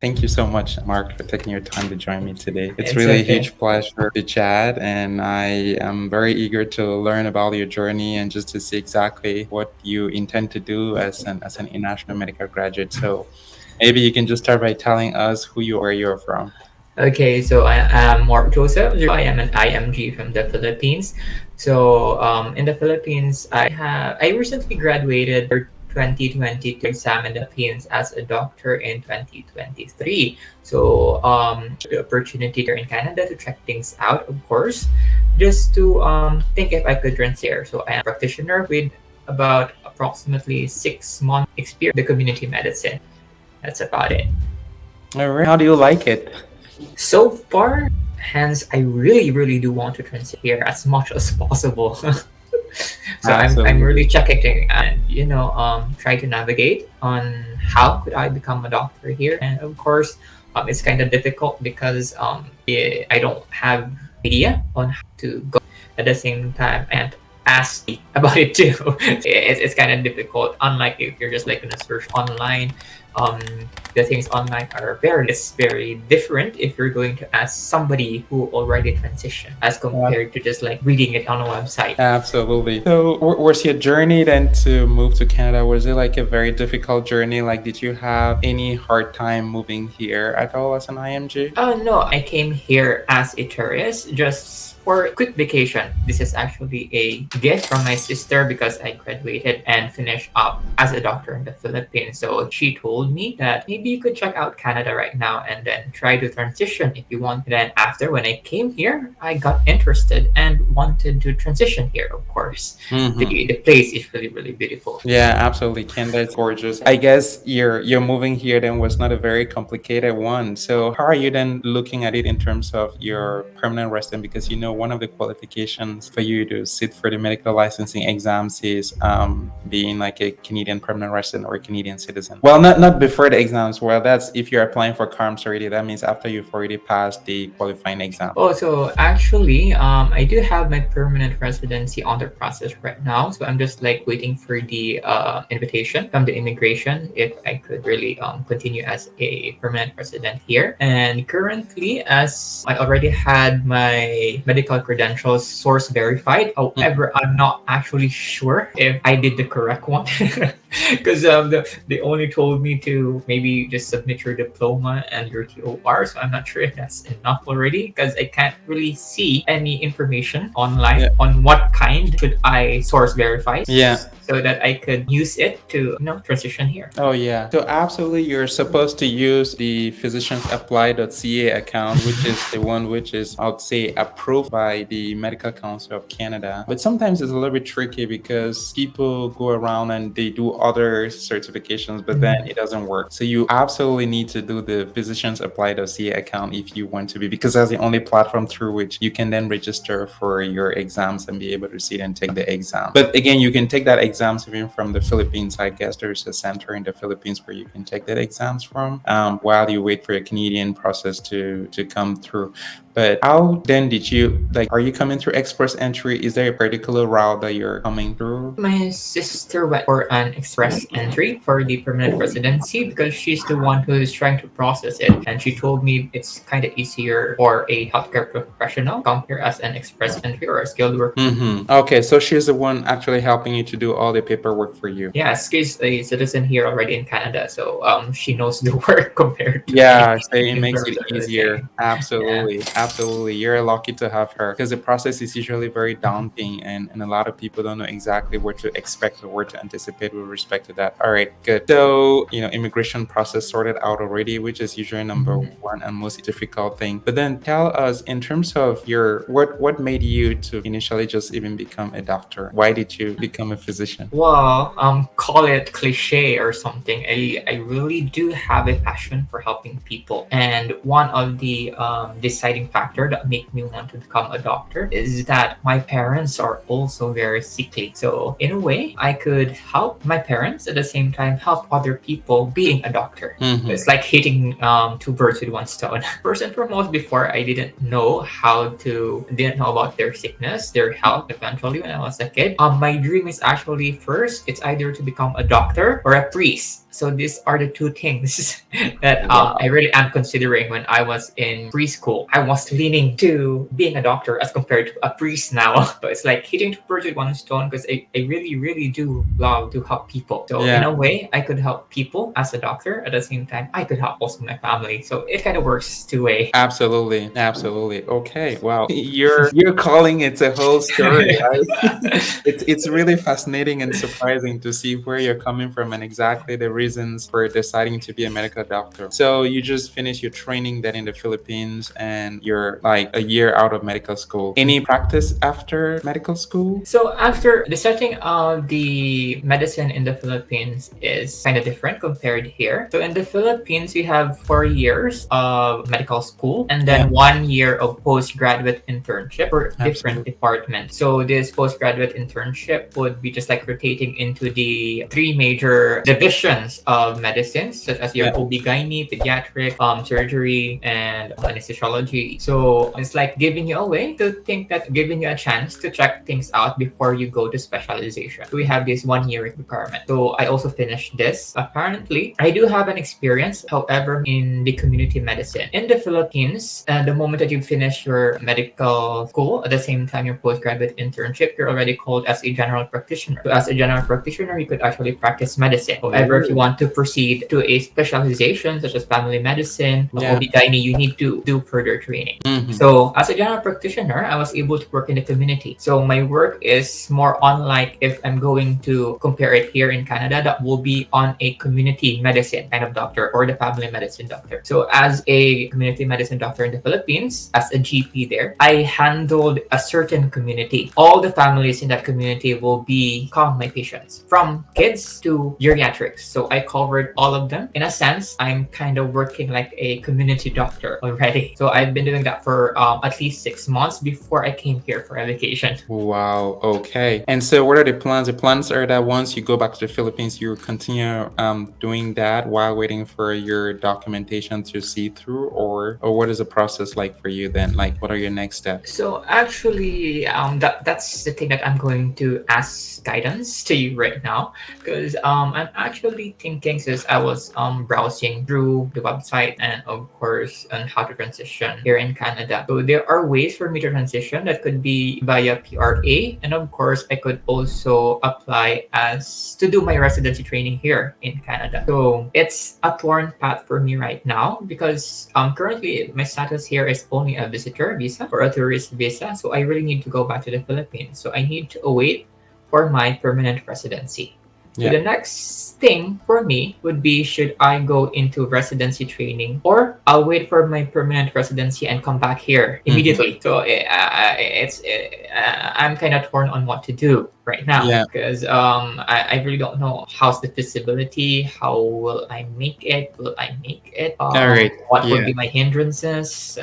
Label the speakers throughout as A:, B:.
A: Thank you so much, Mark, for taking your time to join me today. It's
B: It's
A: really a
B: okay.
A: huge pleasure to chat, and I am very eager to learn about your journey and just to see exactly what you intend to do as an international medical graduate. So maybe you can just start by telling us who you are, where you're from.
B: Okay, so I am Mark Joseph. I am an IMG from the Philippines. So in the Philippines, I recently graduated for 2022 exam in the Philippines as a doctor in 2023. So the opportunity here in Canada to check things out, of course, just to think if I could transfer. So I am a practitioner with about approximately 6 months experience in the community medicine. That's about it.
A: All right. How do you like it?
B: So far, hence, I really, really do want to transit here as much as possible. So I'm really
A: Absolutely.
B: checking and try to navigate on how could I become a doctor here. And of course, it's kind of difficult because I don't have idea on how to go. At the same time, and ask me about it too. It's kind of difficult. Unlike if you're just like gonna search online, um, the things online are very different if you're going to ask somebody who already transitioned as compared to just like reading it on a website.
A: Absolutely. So, was your journey then to move to Canada? Was it like a very difficult journey? Like, did you have any hard time moving here at all as an IMG?
B: Oh no, I came here as a tourist just for a quick vacation. This is actually a gift from my sister because I graduated and finished up as a doctor in the Philippines. So she told me that maybe you could check out Canada right now and then try to transition if you want. Then after when I came here, I got interested and wanted to transition here, of course.
A: Mm-hmm.
B: The place is really beautiful.
A: Yeah, absolutely. Canada is gorgeous. I guess your moving here then was not a very complicated one. So how are you then looking at it in terms of your permanent resident? Because one of the qualifications for you to sit for the medical licensing exams is being like a Canadian permanent resident or a Canadian citizen. Well, not before the exams. Well, that's if you're applying for CARMS already. That means after you've already passed the qualifying exam.
B: Oh, so actually, I do have my permanent residency on the process right now. So I'm just like waiting for the invitation from the immigration if I could really continue as a permanent resident here. And currently, as I already had my medical credentials source verified, however, I'm not actually sure if I did the correct one. Because they only told me to maybe just submit your diploma and your TOR, so I'm not sure if that's enough already because I can't really see any information online
A: Yeah.
B: on what kind should I source verify
A: Yeah.
B: so that I could use it to transition here.
A: Oh yeah. So absolutely you're supposed to use the physicians apply.ca account, which is the one which is, I would say, approved by the Medical Council of Canada. But sometimes it's a little bit tricky because people go around and they do other certifications, but then it doesn't work. So you absolutely need to do the physicians apply.ca account if you want to be, because that's the only platform through which you can then register for your exams and be able to sit and take the exam. But again, you can take that exams even from the Philippines. I guess there's a center in the Philippines where you can take that exams from while you wait for your Canadian process to come through. But how then did you, like, are you coming through express entry? Is there a particular route that you're coming through?
B: My sister went for an express entry for the permanent residency because she's the one who is trying to process it. And she told me it's kind of easier for a healthcare professional come here as an express entry or a skilled worker.
A: Mm-hmm. Okay, so she's the one actually helping you to do all the paperwork for you.
B: Yes, she's a citizen here already in Canada, so she knows the work compared to me
A: Yeah, so it
B: in
A: makes
B: terms
A: it
B: of
A: easier.
B: everything. Yeah.
A: Absolutely. Absolutely. You're lucky to have her because the process is usually very daunting and a lot of people don't know exactly what to expect or what to anticipate with respect to that. All right, good. So, immigration process sorted out already, which is usually number one and most difficult thing. But then tell us in terms of your what made you to initially just even become a doctor? Why did you become a physician?
B: Well, call it cliche or something. I really do have a passion for helping people, and one of the deciding factor that make me want to become a doctor is that my parents are also very sickly. So in a way, I could help my parents at the same time help other people being a doctor.
A: Mm-hmm.
B: It's like hitting two birds with one stone. First and foremost, before I didn't know about their sickness, their health. Eventually, when I was a kid, my dream is actually first, it's either to become a doctor or a priest. So these are the two things that I
A: Wow.
B: really am considering when I was in preschool. I was leaning to being a doctor as compared to a priest now. But it's like hitting two birds with one stone because I really, really do love to help people. So in
A: Yeah.
B: a way, I could help people as a doctor. At the same time, I could help also my family. So it kind of works two way.
A: Absolutely, absolutely. Okay, wow. You're calling it a whole story. It's really fascinating and surprising to see where you're coming from and exactly the reasons for deciding to be a medical doctor. So you just finished your training then in the Philippines and you're like a year out of medical school. Any practice after medical school?
B: So after the setting of the medicine in the Philippines is kind of different compared here. So in the Philippines, we have 4 years of medical school and
A: Yeah,
B: then 1 year of postgraduate internship for different
A: absolutely.
B: departments. So this postgraduate internship would be just like rotating into the three major divisions of medicine, such as your
A: Yeah.
B: OB-GYN, pediatric, surgery, and anesthesiology. So it's like giving you a way to think that giving you a chance to check things out before you go to specialization. So we have this 1 year requirement. So I also finished this. Apparently, I do have an experience, however, in the community medicine. In the Philippines, the moment that you finish your medical school, at the same time your postgraduate internship, you're already called as a general practitioner. So as a general practitioner, you could actually practice medicine. However, if you
A: Ooh.
B: want to proceed to a specialization such as family medicine,
A: Yeah.
B: OB-GYN, you need to do further training.
A: Hmm.
B: So as a general practitioner, I was able to work in the community. So my work is more unlike if I'm going to compare it here in Canada, that will be on a community medicine kind of doctor or the family medicine doctor. So as a community medicine doctor in the Philippines, as a GP there, I handled a certain community. All the families in that community will become my patients, from kids to geriatrics. So I covered all of them. In a sense, I'm kind of working like a community doctor already. So I've been doing that for at least 6 months before I came here for a vacation.
A: Wow. Okay. And so, what are the plans? The plans are that once you go back to the Philippines, you continue doing that while waiting for your documentation to see through, or what is the process like for you then? Like, what are your next steps?
B: So actually, that's the thing that I'm going to ask guidance to you right now, because I'm actually thinking, since I was browsing through the website and of course on how to transition here in Canada. So there are ways for me to transition that could be via PRA, and of course I could also apply as to do my residency training here in Canada. So it's a torn path for me right now because currently my status here is only a visitor visa or a tourist visa. So I really need to go back to the Philippines. So I need to await for my permanent residency. So
A: Yeah.
B: the next thing for me would be, should I go into residency training, or I'll wait for my permanent residency and come back here
A: Hmm.
B: immediately. So I'm kind of torn on what to do right now
A: Yeah.
B: because I really don't know how's the feasibility. How will I make it? Will I make it?
A: All right.
B: What would
A: Yeah.
B: be my hindrances?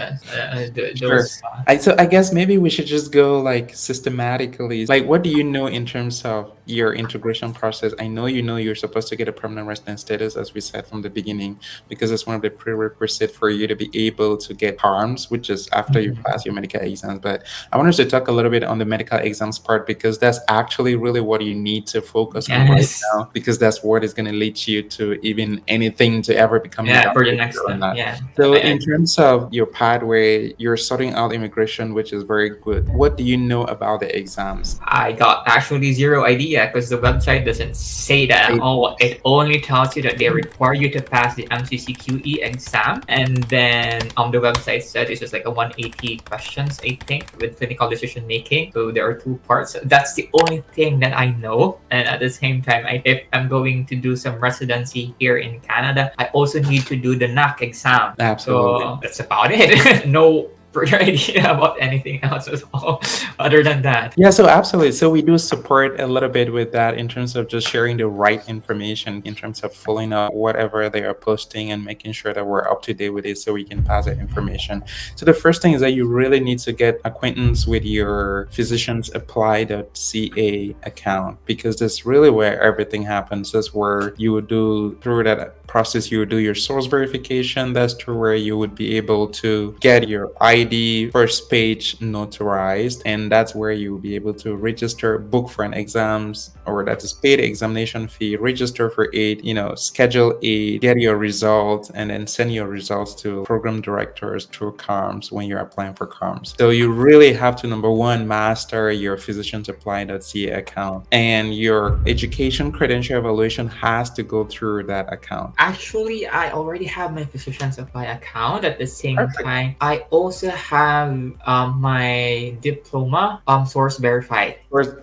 A: Sure.
B: Those.
A: So I guess maybe we should just go like systematically. Like, what do you know in terms of your integration process? I know you're supposed to get a permanent resident status, as we said from the beginning, because it's one of the prerequisites for you to be able to get harms, which is after you
B: Mhm.
A: pass your medical exams. But I want us to talk a little bit on the medical exams part because that's actually really what you need to focus on right
B: Yes.
A: now, because that's what is going to lead you to even anything to ever becoming a
B: Yeah, for the
A: doctor
B: next
A: or
B: step.
A: not.
B: Yeah.
A: So,
B: I
A: in
B: agree.
A: terms of your pathway, you're sorting out immigration, which is very good. What do you know about the exams?
B: I got actually zero idea because the website doesn't say that at
A: It,
B: all. It only tells you that they require you to pass the MCCQE exam, and then the website said it's just like a 180 questions, I think, with clinical decision making. So there are two parts. That's the only thing that I know. And at the same time, if I'm going to do some residency here in Canada, I also need to do the NAC exam.
A: absolutely.
B: So that's about it. No further idea about anything else at all other than that.
A: Yeah, so absolutely. So we do support a little bit with that in terms of just sharing the right information in terms of following up whatever they are posting and making sure that we're up to date with it so we can pass that information. So the first thing is that you really need to get acquaintance with your physicians apply.ca account, because that's really where everything happens. That's where you would do through that process, you would do your source verification. That's through where you would be able to get your ID, first page notarized, and that's where you'll be able to register, book for an exams, or that is pay the examination fee, register for it, schedule it, get your results, and then send your results to program directors through CARMS when you're applying for CARMS. So you really have to, number one, master your physiciansapply.ca account, and your education credential evaluation has to go through that account.
B: Actually, I already have my Physicians Apply account. At the same
A: Perfect.
B: time, I also have my diploma source verified.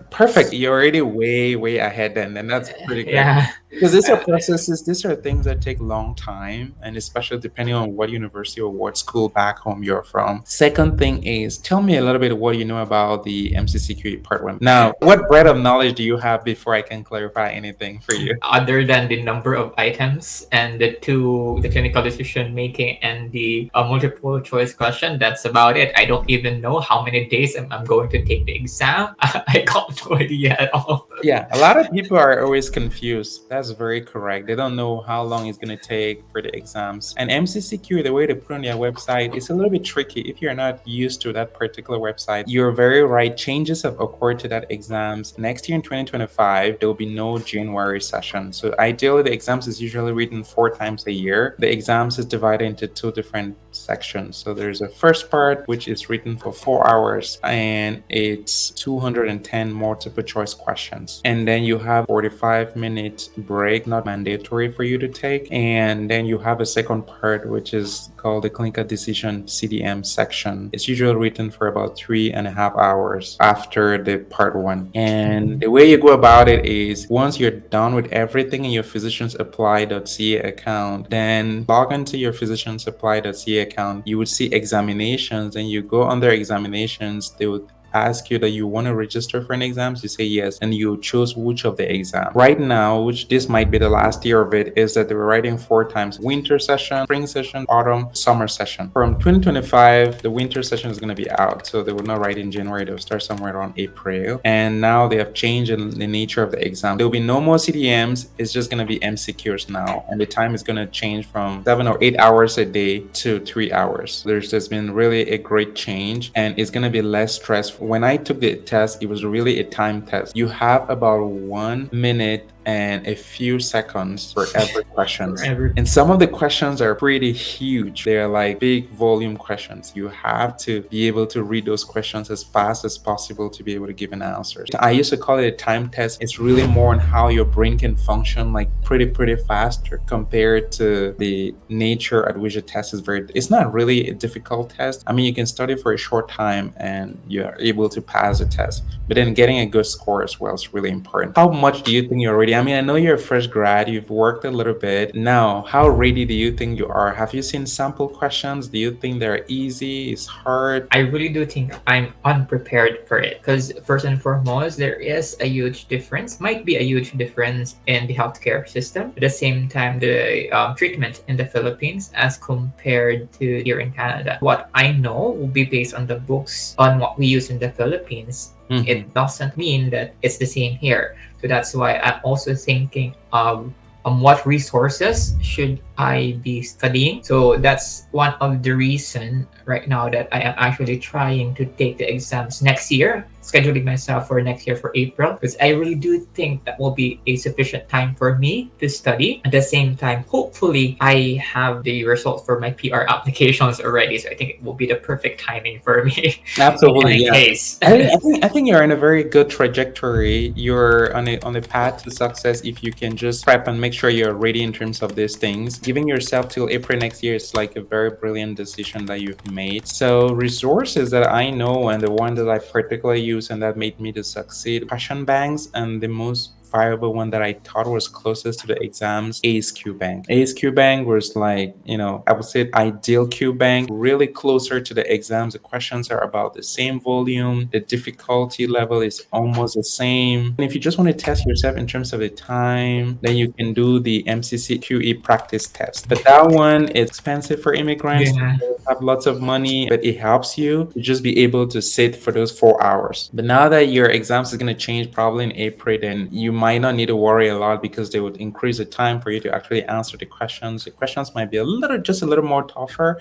A: Perfect. You're already way, way ahead then, and that's pretty good.
B: Yeah.
A: Because these are
B: Uh,
A: processes, these are things that take long time, and especially depending on what university or what school back home you're from. Second thing is, tell me a little bit what you know about the MCCQE Part 1. Now, what breadth of knowledge do you have before I can clarify anything for you?
B: Other than the number of items and the clinical decision making and the multiple choice question, that's about it. I don't even know how many days I'm going to take the exam. I got no idea at all.
A: Yeah, a lot of people are always confused. That's very correct. They don't know how long it's going to take for the exams. And MCCQ, the way they put on their website, is a little bit tricky. If you're not used to that particular website, you're very right. Changes have occurred to that exams. Next year in 2025, there will be no January session. So ideally, the exams is usually written 4 times a year. The exams is divided into 2 different sections. So there's a first part, which is written for 4 hours, and it's 210 multiple choice questions. And then you have 45-minute break, not mandatory for you to take. And then you have a second part, which is called the clinical decision CDM section. It's usually written for about 3.5 hours after the part 1. And the way you go about it is, once you're done with everything in your physiciansapply.ca account, then log into your physiciansapply.ca account. You would see examinations, and you go under examinations. They would ask you that you want to register for an exams, you say yes, and you choose which of the exam. Right now, which this might be the last year of it, is that they were writing 4 times: winter session, spring session, autumn, summer session. From 2025, the winter session is going to be out, so they will not write in January. They'll start somewhere around April. And now they have changed in the nature of the exam. There will be no more CDMs. It's just going to be MCQs now, and the time is going to change from 7 or 8 hours a day to 3 hours. There's just been really a great change, and it's going to be less stressful. When I took the test, it was really a time test. You have about 1 minute and a few seconds for every question.
B: Forever.
A: And some of the questions are pretty huge. They're like big volume questions. You have to be able to read those questions as fast as possible to be able to give an answer. I used to call it a time test. It's really more on how your brain can function like pretty faster compared to the nature at which a test is it's not really a difficult test. I mean, you can study for a short time and you're able to pass the test, but then getting a good score as well is really important. How much do you think you're already? I mean, I know you're a fresh grad, you've worked a little bit. Now, how ready do you think you are? Have you seen sample questions? Do you think they're easy? It's hard?
B: I really do think I'm unprepared for it because, first and foremost, there is a huge difference, might be a huge difference in the healthcare system. At the same time, the treatment in the Philippines as compared to here in Canada. What I know will be based on the books on what we use in the Philippines.
A: Mhm.
B: It doesn't mean that it's the same here. So that's why I'm also thinking of what resources should I be studying. So that's one of the reason right now that I am actually trying to take the exams next year, scheduling myself for next year for April, because I really do think that will be a sufficient time for me to study. At the same time, hopefully I have the results for my PR applications already. So I think it will be the perfect timing for me.
A: Absolutely,
B: In any
A: yeah.
B: case.
A: I think you're in a very good trajectory. You're on a path to success if you can just prep and make sure you're ready in terms of these things. Giving yourself till April next year is like a very brilliant decision that you've made. So resources that I know and the one that I particularly use and that made me to succeed, question banks, and the most viable one that I thought was closest to the exams, ACE Bank. ACE Bank was like, I would say ideal Q Bank, really closer to the exams. The questions are about the same volume. The difficulty level is almost the same. And if you just want to test yourself in terms of the time, then you can do the MCCQE practice test. But that one is expensive for immigrants.
B: Yeah.
A: They have lots of money, but it helps you to just be able to sit for those 4 hours. But now that your exams is going to change probably in April, then you might not need to worry a lot because they would increase the time for you to actually answer the questions. The questions might be just a little more tougher.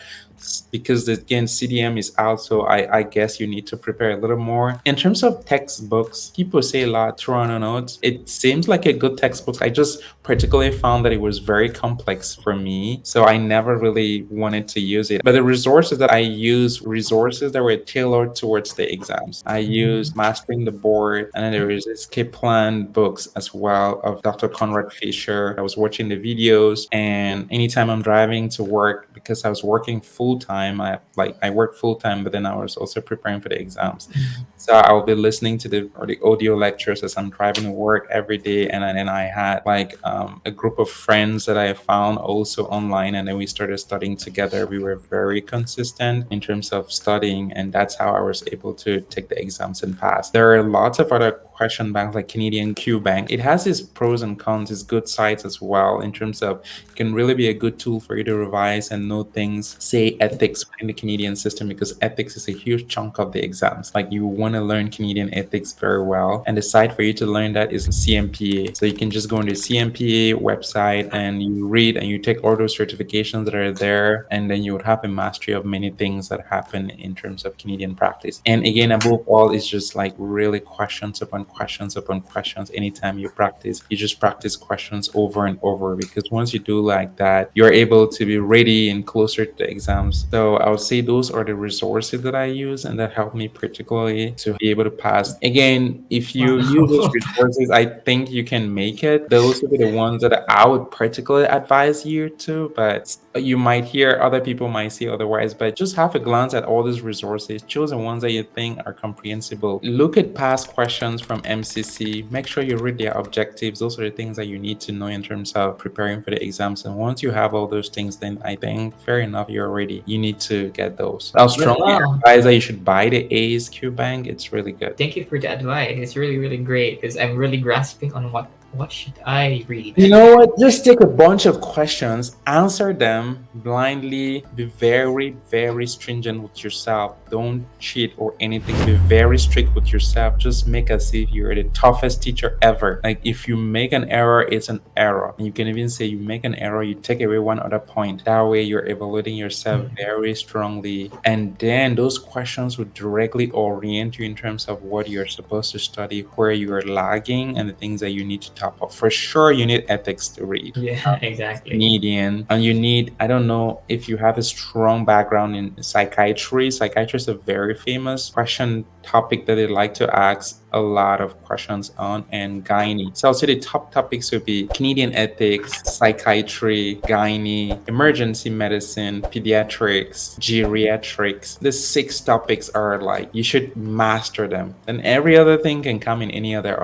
A: because again CDM is out, so I guess you need to prepare a little more. In terms of textbooks, people say a lot, Toronto notes. It seems like a good textbook. I just particularly found that it was very complex for me, so I never really wanted to use it. But the resources that I use, resources that were tailored towards the exams. I use Mastering the Board, and then there is Escape Plan books as well of Dr. Conrad Fisher. I was watching the videos, and anytime I'm driving to work, because I was working full time, I worked full time, but then I was also preparing for the exams. So I'll be listening to the audio lectures as I'm driving to work every day, and then I had like a group of friends that I found also online, and then we started studying together. We were very consistent in terms of studying, and that's how I was able to take the exams and pass. There are lots of other question banks like Canadian Q Bank. It has its pros and cons, its good sides as well, in terms of it can really be a good tool for you to revise and know things, say ethics in the Canadian system, because ethics is a huge chunk of the exams. Like you want to learn Canadian ethics very well. And the site for you to learn that is CMPA. So you can just go on the CMPA website and you read and you take all those certifications that are there, and then you would have a mastery of many things that happen in terms of Canadian practice. And again, above all, it's just like really questions upon questions upon questions. Anytime you practice, you just practice questions over and over, because once you do like that, you're able to be ready and closer to the exams. So I would say those are the resources that I use and that help me particularly to be able to pass. Again, if you use those
B: Wow.
A: resources, I think you can make it. Those would be the ones that I would particularly advise you to, but you might hear other people might say otherwise. But just have a glance at all these resources, choose the ones that you think are comprehensible. Look at past questions from MCC, make sure you read their objectives. Those are the things that you need to know in terms of preparing for the exams. And once you have all those things, then I think fair enough, you're ready. You need to get those. I'll
B: Yeah,
A: strongly
B: wow.
A: advise that you should buy the A's Q Bank. It's really good.
B: Thank you for the advice. It's really, really great because I'm really grasping on what should I read.
A: You know what? Just take a bunch of questions, answer them blindly, be very, very stringent with yourself. Don't cheat or anything. Be very strict with yourself. Just make as if you're the toughest teacher ever. Like if you make an error, it's an error. And you can even say you make an error, you take away one other point. That way you're evaluating yourself very strongly. And then those questions would directly orient you in terms of what you're supposed to study, where you're lagging, and the things that you need to top up. For sure, you need ethics to read.
B: Yeah, exactly.
A: Canadian, and you need, I don't know if you have a strong background in psychiatry. Psychiatry is a very famous question topic that they like to ask a lot of questions on, and gynae. So I'll say the top topics would be Canadian ethics, psychiatry, gynae, emergency medicine, pediatrics, geriatrics. The 6 topics are like you should master them, and every other thing can come in any other.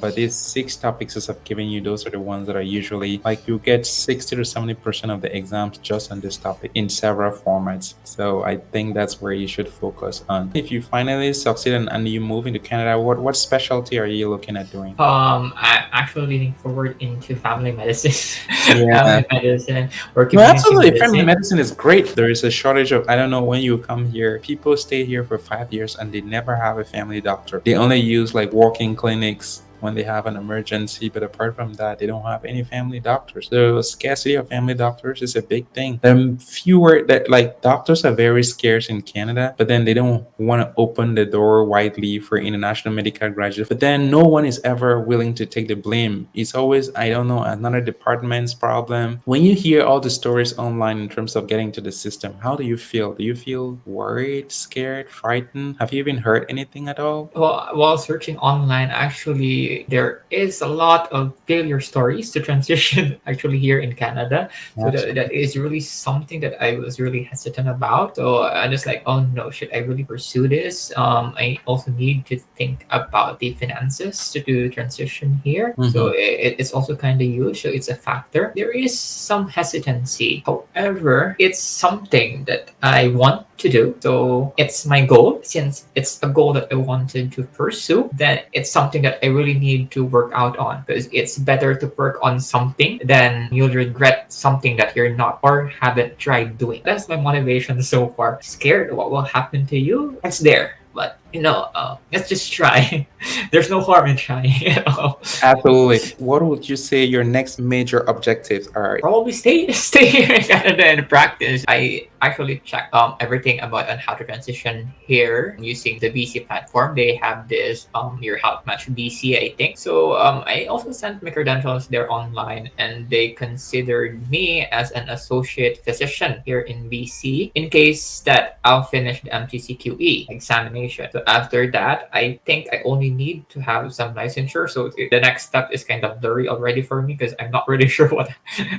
A: But these 6 topics as I've given you, those are the ones that are usually like you get 60 to 70% of the exams just on this topic in several formats. So I think that's where you should focus on. If you finally succeed and you move into Canada, what specialty are you looking at doing?
B: I'm actually leaning forward into family medicine,
A: Yeah.
B: family medicine or
A: No,
B: community
A: absolutely. Family
B: medicine.
A: medicine is great. There is a shortage of, I don't know, when you come here, people stay here for 5 years and they never have a family doctor. They only use like walk-in clinics when they have an emergency, but apart from that, they don't have any family doctors. The scarcity of family doctors is a big thing. Fewer that like doctors are very scarce in Canada, but then they don't want to open the door widely for international medical graduates. But then no one is ever willing to take the blame. It's always, I don't know, another department's problem. When you hear all the stories online in terms of getting to the system, how do you feel? Do you feel worried, scared, frightened? Have you even heard anything at all?
B: Well, while searching online, actually, there is a lot of failure stories to transition actually here in Canada. So that is really something that I was really hesitant about. So I'm just like, oh no, should I really pursue this? I also need to think about the finances to do transition here. So it's also kind of huge. So it's a factor. There is some hesitancy. However, it's something that I want to do. So it's my goal. Since it's a goal that I wanted to pursue, then it's something that I really need to work out on, because it's better to work on something than you'll regret something that you're not or haven't tried doing. That's my motivation so far. Scared what will happen to you? It's there. But let's just try. There's no harm in trying.
A: Absolutely. What would you say your next major objectives are?
B: Probably stay here in Canada and practice. I actually checked everything about on how to transition here using the BC platform. They have this your health match BC, I think. So I also sent my credentials there online, and they considered me as an associate physician here in BC in case that I'll finish the MCCQE examination. So after that, I think I only need to have some licensure. So the next step is kind of blurry already for me because I'm not really sure what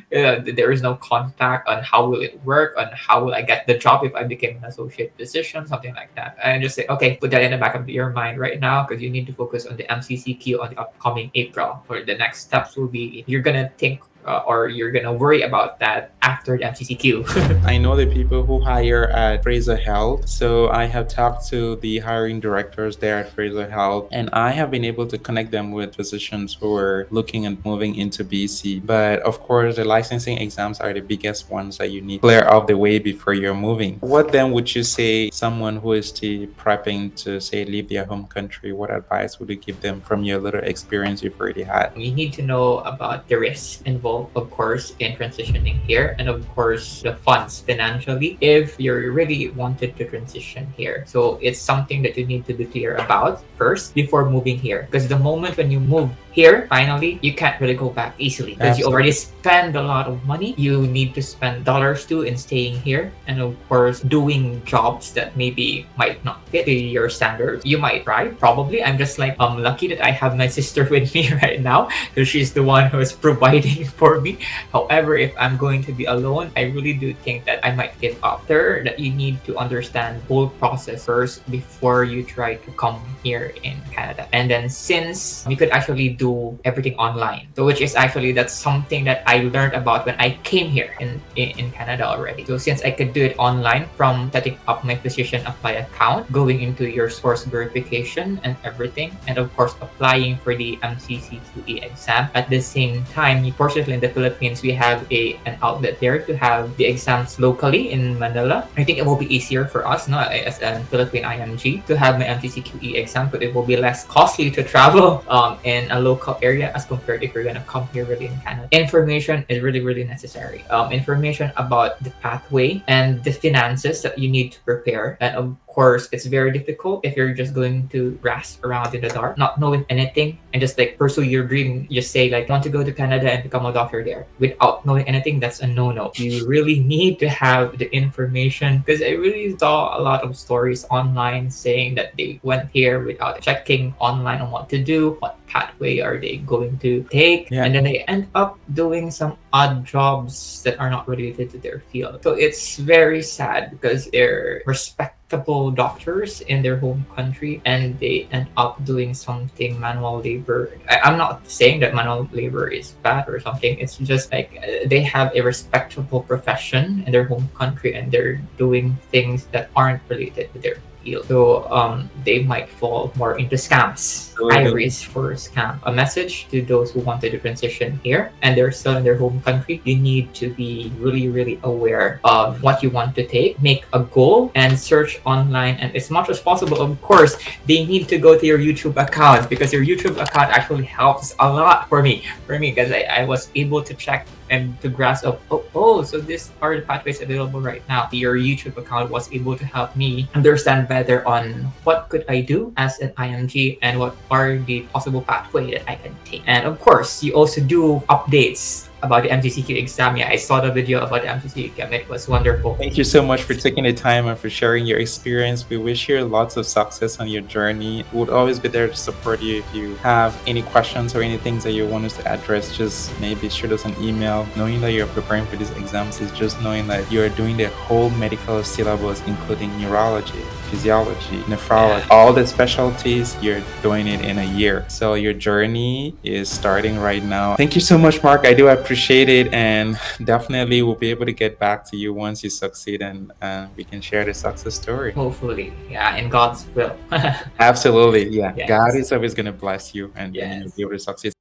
B: there is no contact on how will it work, on how will I get the job if I became an associate physician, something like that. And just say, okay, put that in the back of your mind right now because you need to focus on the MCCQ on the upcoming April. For the next steps will be you're gonna think or you're gonna worry about that after the MCCQ.
A: I know the people who hire at Fraser Health. So I have talked to the hiring directors there at Fraser Health, and I have been able to connect them with physicians who are looking at moving into BC. But of course, the licensing exams are the biggest ones that you need to clear off the way before you're moving. What then would you say someone who is still prepping to say leave their home country? What advice would you give them from your little experience you've already had?
B: You need to know about the risks involved, of course, in transitioning here, and of course, the funds financially if you really wanted to transition here. So it's something that you need to be clear about first before moving here. Because the moment when you move here, finally, you can't really go back easily because you already spend a lot of money. You need to spend dollars too in staying here, and of course, doing jobs that maybe might not fit to your standards. You might try, probably. I'm just like lucky that I have my sister with me right now because she's the one who is providing for me. However, if I'm going to be alone, I really do think that I might give up. Third, that you need to understand the whole process first before you try to come here in Canada. And then since you could actually do everything online, so which is actually that's something that I learned about when I came here in Canada already. So since I could do it online from setting up my physician apply account, going into your source verification and everything, and of course applying for the MCCQE exam at the same time. Fortunately, in the Philippines, we have an outlet there to have the exams locally in Manila. I think it will be easier for us, no, as a Philippine IMG, to have my MCCQE exam, but it will be less costly to travel in a local area as compared if you're gonna come here really in Canada. Information is really, really necessary. Information about the pathway and the finances that you need to prepare, and of course, it's very difficult if you're just going to grasp around in the dark, not knowing anything, and just like pursue your dream. Just say like, I want to go to Canada and become a doctor there without knowing anything. That's a no-no. You really need to have the information because I really saw a lot of stories online saying that they went here without checking online on what to do, what pathway are they going to take, and then they end up doing some odd jobs that are not related to their field. So it's very sad because they're respectable doctors in their home country and they end up doing something manual labor. I'm not saying that manual labor is bad or something. It's just like they have a respectable profession in their home country and they're doing things that aren't related to their field. So they might fall more into scams. High risk for scam. A message to those who wanted to transition here and they're still in their home country, you need to be really, really aware of what you want to take. Make a goal and search online, and as much as possible, of course, they need to go to your YouTube account because your YouTube account actually helps a lot for me because I was able to check and to grasp of so these are the pathways available right now. Your YouTube account was able to help me understand better on what could I do as an IMG and what are the possible pathway that I can take. And of course, you also do updates about the MCCQ exam. Yeah, I saw the video about the MCCQ exam. It was wonderful.
A: Thank you so much for taking the time and for sharing your experience. We wish you lots of success on your journey. We would always be there to support you. If you have any questions or any things that you want us to address, just maybe shoot us an email. Knowing that you're preparing for these exams is just knowing that you're doing the whole medical syllabus, including neurology, physiology, nephrology, all the specialties. You're doing it in a year. So your journey is starting right now. Thank you so much, Mark. I do appreciate it, and definitely we'll be able to get back to you once you succeed and we can share the success story.
B: Hopefully, yeah, in God's will.
A: Absolutely, yeah.
B: Yes.
A: God is always going to bless you and
B: Yes.
A: you'll be able to succeed.